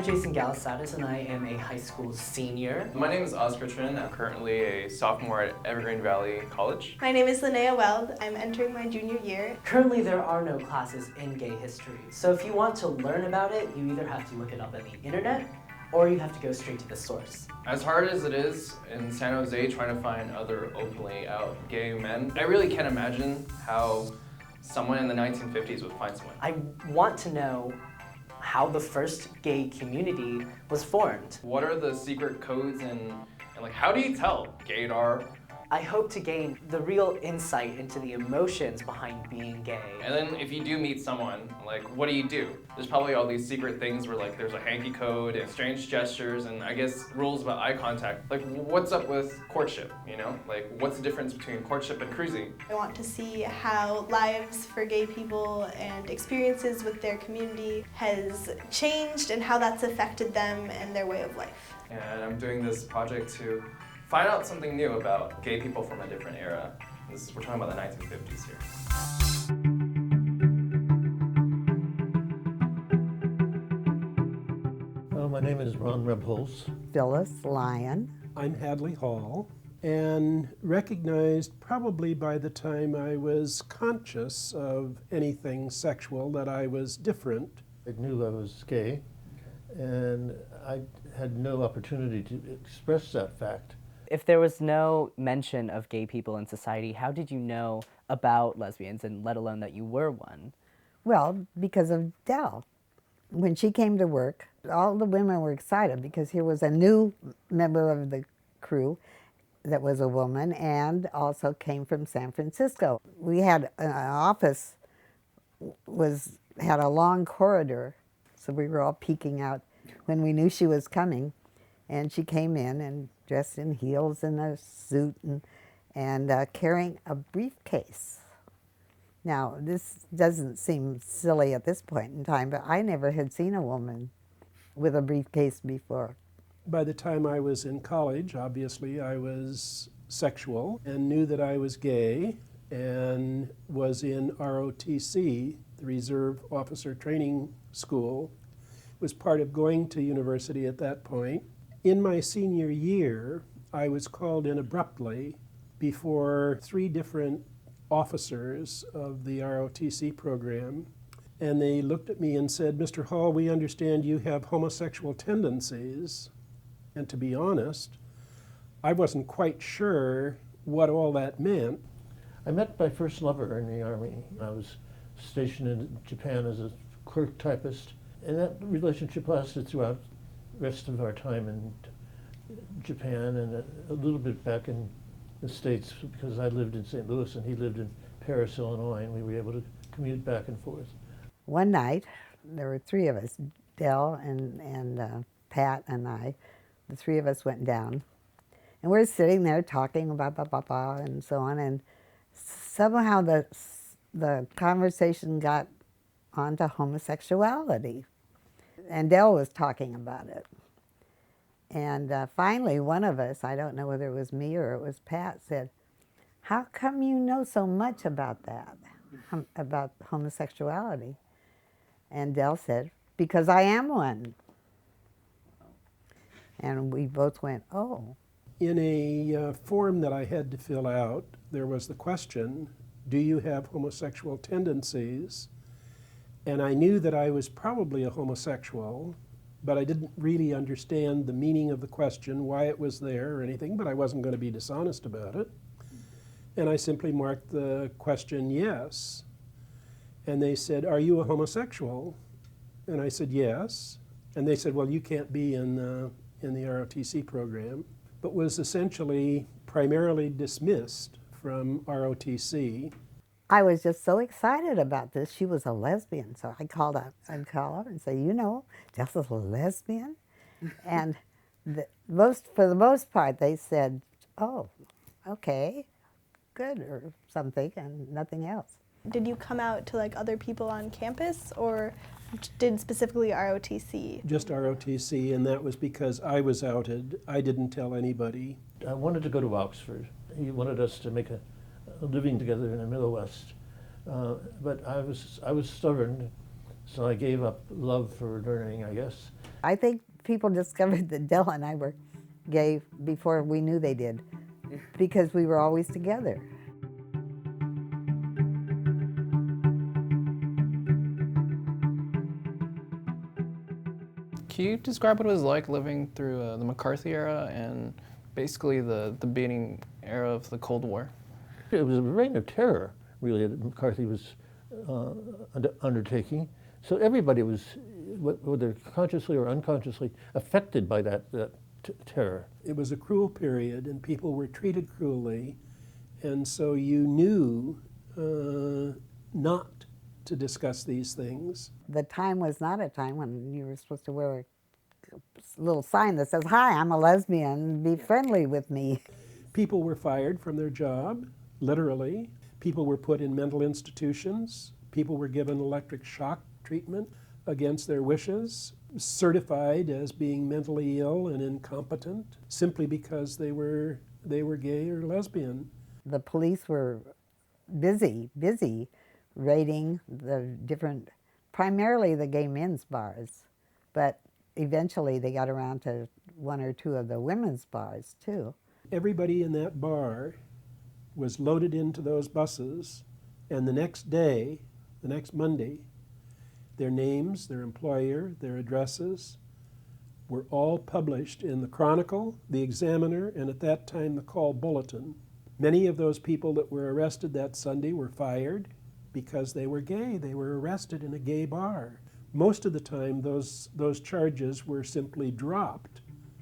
I'm Jason Galisatis, and I am a high school senior. My name is Oscar Trin. I'm currently a sophomore at Evergreen Valley College. My name is Linnea Weld. I'm entering my junior year. Currently, there are no classes in gay history, so if you want to learn about it, you either have to look it up on the internet, or you have to go straight to the source. As hard as it is in San Jose trying to find other openly out gay men, I really can't imagine how someone in the 1950s would find someone. I want to know how the first gay community was formed. What are the secret codes and like how do you tell gaydar? I hope to gain the real insight into the emotions behind being gay. And then if you do meet someone, like what do? There's probably all these secret things where like there's a hanky code and strange gestures and I guess rules about eye contact. Like what's up with courtship, you know? Like what's the difference between courtship and cruising? I want to see how lives for gay people and experiences with their community has changed and how that's affected them and their way of life. And I'm doing this project to find out something new about gay people from a different era. We're talking about the 1950s here. My name is Ron Rebholz. Phyllis Lyon. I'm Hadley Hall, and recognized probably by the time I was conscious of anything sexual that I was different. I knew I was gay, and I had no opportunity to express that fact. If there was no mention of gay people in society, how did you know about lesbians, and let alone that you were one? Well, because of Dell. When she came to work, all the women were excited because here was a new member of the crew that was a woman and also came from San Francisco. We had an office, had a long corridor, so we were all peeking out when we knew she was coming. And she came in and dressed in heels and a suit and carrying a briefcase. Now, this doesn't seem silly at this point in time, but I never had seen a woman with a briefcase before. By the time I was in college, obviously I was sexual and knew that I was gay and was in ROTC, the Reserve Officer Training School. Was part of going to university at that point. In my senior year, I was called in abruptly before 3 different officers of the ROTC program, and they looked at me and said, "Mr. Hall, we understand you have homosexual tendencies." And to be honest, I wasn't quite sure what all that meant. I met my first lover in the Army. I was stationed in Japan as a clerk typist, and that relationship lasted throughout the rest of our time in Japan and a little bit back in the States because I lived in St. Louis and he lived in Paris, Illinois, and we were able to commute back and forth. One night, there were 3 of us, Dell and Pat and I. The 3 of us went down, and we're sitting there talking about and so on, and somehow the conversation got onto homosexuality, and Dell was talking about it. And finally, one of us, I don't know whether it was me or it was Pat, said, "How come you know so much about that, about homosexuality?" And Dell said, "Because I am one." And we both went, "Oh." In a form that I had to fill out, there was the question, "Do you have homosexual tendencies?" And I knew that I was probably a homosexual, but I didn't really understand the meaning of the question, why it was there or anything, but I wasn't going to be dishonest about it. And I simply marked the question yes. And they said, "Are you a homosexual?" And I said, "Yes." And they said, "Well, you can't be in the ROTC program," but was essentially primarily dismissed from ROTC. I was just so excited about this. She was a lesbian, so I'd call her and say, "You know, Jess is a lesbian?" And for the most part, they said, "Oh, okay, good," or something, and nothing else. Did you come out to like other people on campus, or did specifically ROTC? Just ROTC, and that was because I was outed. I didn't tell anybody. I wanted to go to Oxford. He wanted us to make a living together in the Middle West. But I was stubborn, So I gave up love for learning, I guess. I think people discovered that Dell and I were gay before we knew they did, because we were always together. Can you describe what it was like living through the McCarthy era and basically the beginning era of the Cold War? It was a reign of terror, really, that McCarthy was undertaking. So everybody was, whether consciously or unconsciously, affected by that terror. It was a cruel period, and people were treated cruelly, and so you knew not to discuss these things. The time was not a time when you were supposed to wear a little sign that says, "Hi, I'm a lesbian, be friendly with me." People were fired from their job, literally. People were put in mental institutions. People were given electric shock treatment against their wishes, certified as being mentally ill and incompetent simply because they were gay or lesbian. The police were busy raiding the different, primarily the gay men's bars, but eventually they got around to one or two of the women's bars too. Everybody in that bar was loaded into those buses, and the next day, the next Monday, their names, their employer, their addresses were all published in the Chronicle, the Examiner, and at that time the Call Bulletin. Many of those people that were arrested that Sunday were fired because they were gay. They were arrested in a gay bar. Most of the time those charges were simply dropped,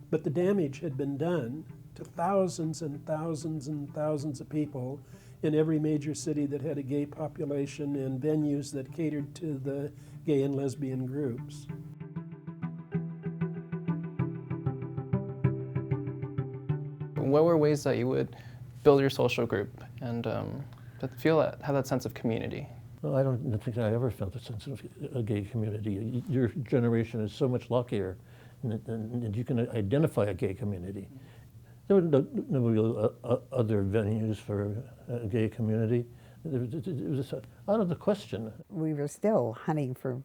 but the damage had been done to thousands and thousands and thousands of people in every major city that had a gay population and venues that catered to the gay and lesbian groups. What were ways that you would build your social group and have that sense of community? Well, I don't think I ever felt a sense of a gay community. Your generation is so much luckier, and you can identify a gay community. There were no real other venues for a gay community. It was out of the question. We were still hunting for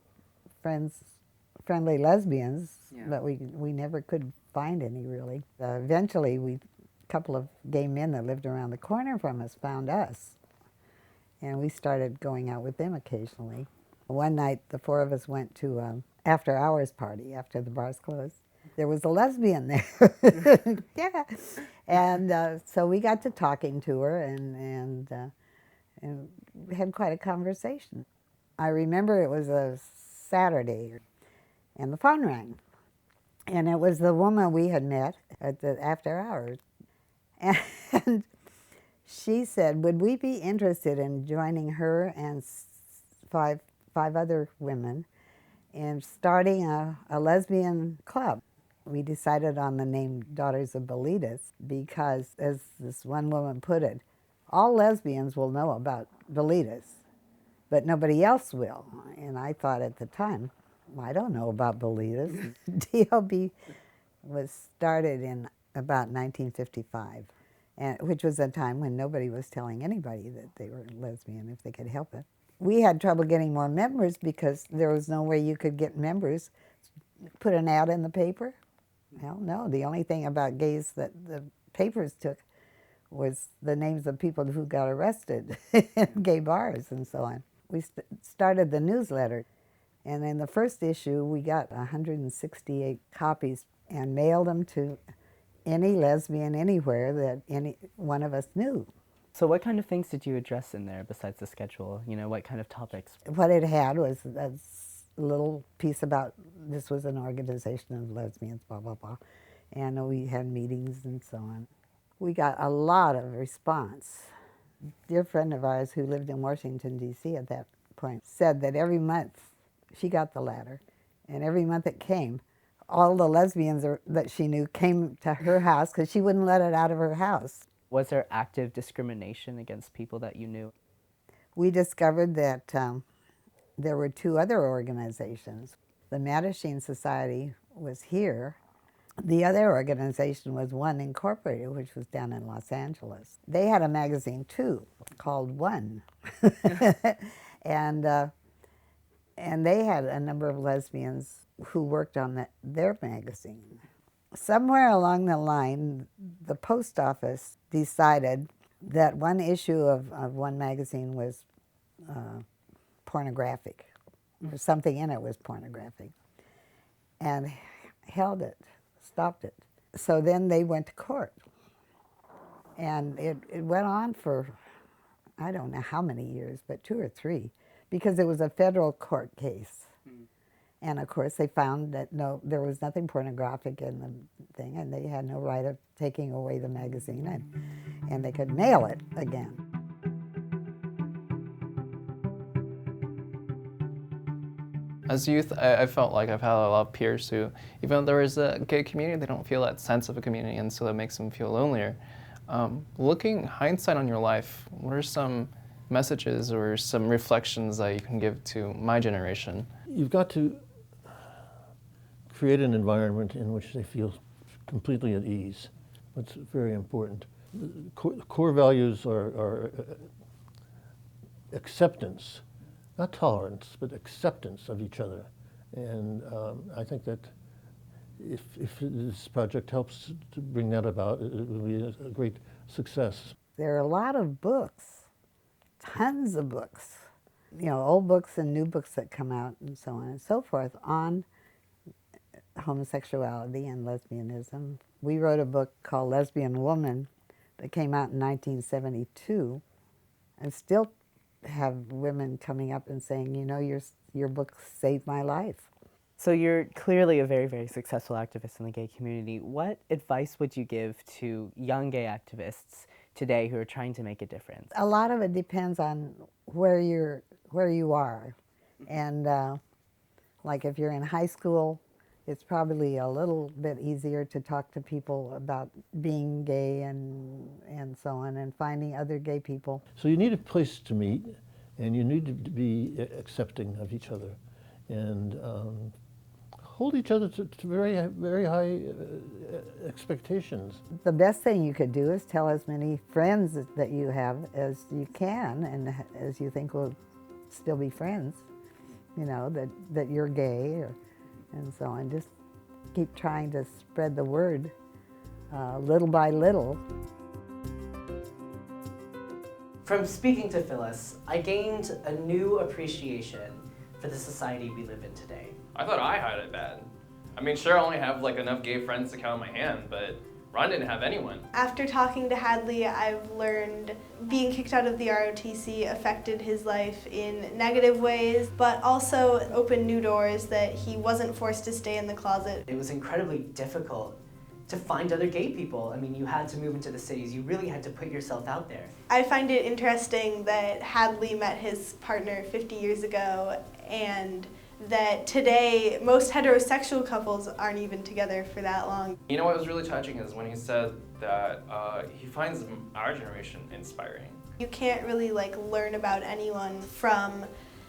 friendly lesbians, but we never could find any really. Eventually, a couple of gay men that lived around the corner from us found us, and we started going out with them occasionally. One night, the four of us went to an after-hours party after the bars closed. There was a lesbian there. Yeah. And so we got to talking to her and we had quite a conversation. I remember it was a Saturday and the phone rang. And it was the woman we had met at the after hours. And she said, would we be interested in joining her and five other women in starting a lesbian club? We decided on the name Daughters of Bilitis because, as this one woman put it, all lesbians will know about Bilitis, but nobody else will. And I thought at the time, well, I don't know about Bilitis. DLB was started in about 1955, which was a time when nobody was telling anybody that they were lesbian if they could help it. We had trouble getting more members because there was no way you could get members. Put an ad in the paper? Hell no. The only thing about gays that the papers took was the names of people who got arrested in gay bars and so on. We started the newsletter, and in the first issue we got 168 copies and mailed them to any lesbian anywhere that any one of us knew. So what kind of things did you address in there besides the schedule? You know, what kind of topics? What it had was a little piece about this was an organization of lesbians, blah, blah, blah. And we had meetings and so on. We got a lot of response. A dear friend of ours who lived in Washington, D.C. at that point said that every month she got the letter, and every month it came, all the lesbians that she knew came to her house because she wouldn't let it out of her house. Was there active discrimination against people that you knew? We discovered that there were two other organizations. The Mattachine Society was here. The other organization was One Incorporated, which was down in Los Angeles. They had a magazine too, called One. And And they had a number of lesbians who worked on their magazine. Somewhere along the line, the post office decided that one issue of one magazine was pornographic, or something in it was pornographic, and held it, stopped it. So then they went to court. And it went on for, I don't know how many years, but 2 or 3, because it was a federal court case. And of course they found that no, there was nothing pornographic in the thing, and they had no right of taking away the magazine, and they could mail it again. As youth, I felt like I've had a lot of peers who, even though there is a gay community, they don't feel that sense of a community, and so that makes them feel lonelier. Looking hindsight on your life, what are some messages or some reflections that you can give to my generation? You've got to create an environment in which they feel completely at ease. That's very important. Core values are acceptance, not tolerance, but acceptance of each other. And I think that if this project helps to bring that about, it will be a great success. There are a lot of books, tons of books, you know, old books and new books that come out and so on and so forth on homosexuality and lesbianism. We wrote a book called Lesbian Woman that came out in 1972, and still have women coming up and saying, you know, your book saved my life. So you're clearly a very, very successful activist in the gay community. What advice would you give to young gay activists today who are trying to make a difference? A lot of it depends on where you are. And like if you're in high school, it's probably a little bit easier to talk to people about being gay and so on, and finding other gay people. So you need a place to meet, and you need to be accepting of each other, and hold each other to very, very high expectations. The best thing you could do is tell as many friends that you have as you can, and as you think will still be friends, you know, that you're gay, and so on. Just keep trying to spread the word little by little. From speaking to Phyllis, I gained a new appreciation for the society we live in today. I thought I had it bad. I mean, sure, I only have like enough gay friends to count on my hand, but Ron didn't have anyone. After talking to Hadley, I've learned being kicked out of the ROTC affected his life in negative ways, but also opened new doors that he wasn't forced to stay in the closet. It was incredibly difficult to find other gay people. I mean, you had to move into the cities. You really had to put yourself out there. I find it interesting that Hadley met his partner 50 years ago, and that today most heterosexual couples aren't even together for that long. You know what was really touching is when he said that he finds our generation inspiring. You can't really learn about anyone from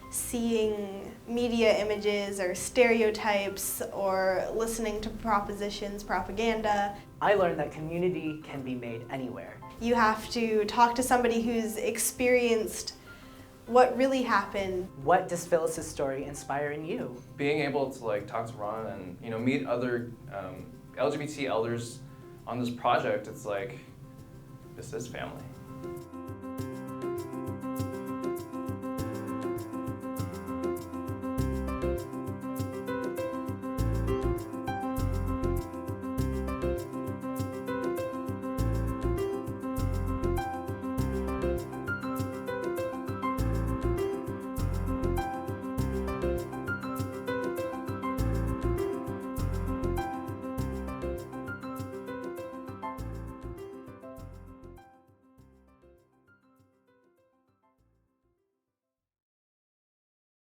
seeing media images or stereotypes or listening to propositions, propaganda. I learned that community can be made anywhere. You have to talk to somebody who's experienced what really happened. What does Phyllis's story inspire in you? Being able to talk to Ron and meet other LGBT elders on this project, it's like, this is family.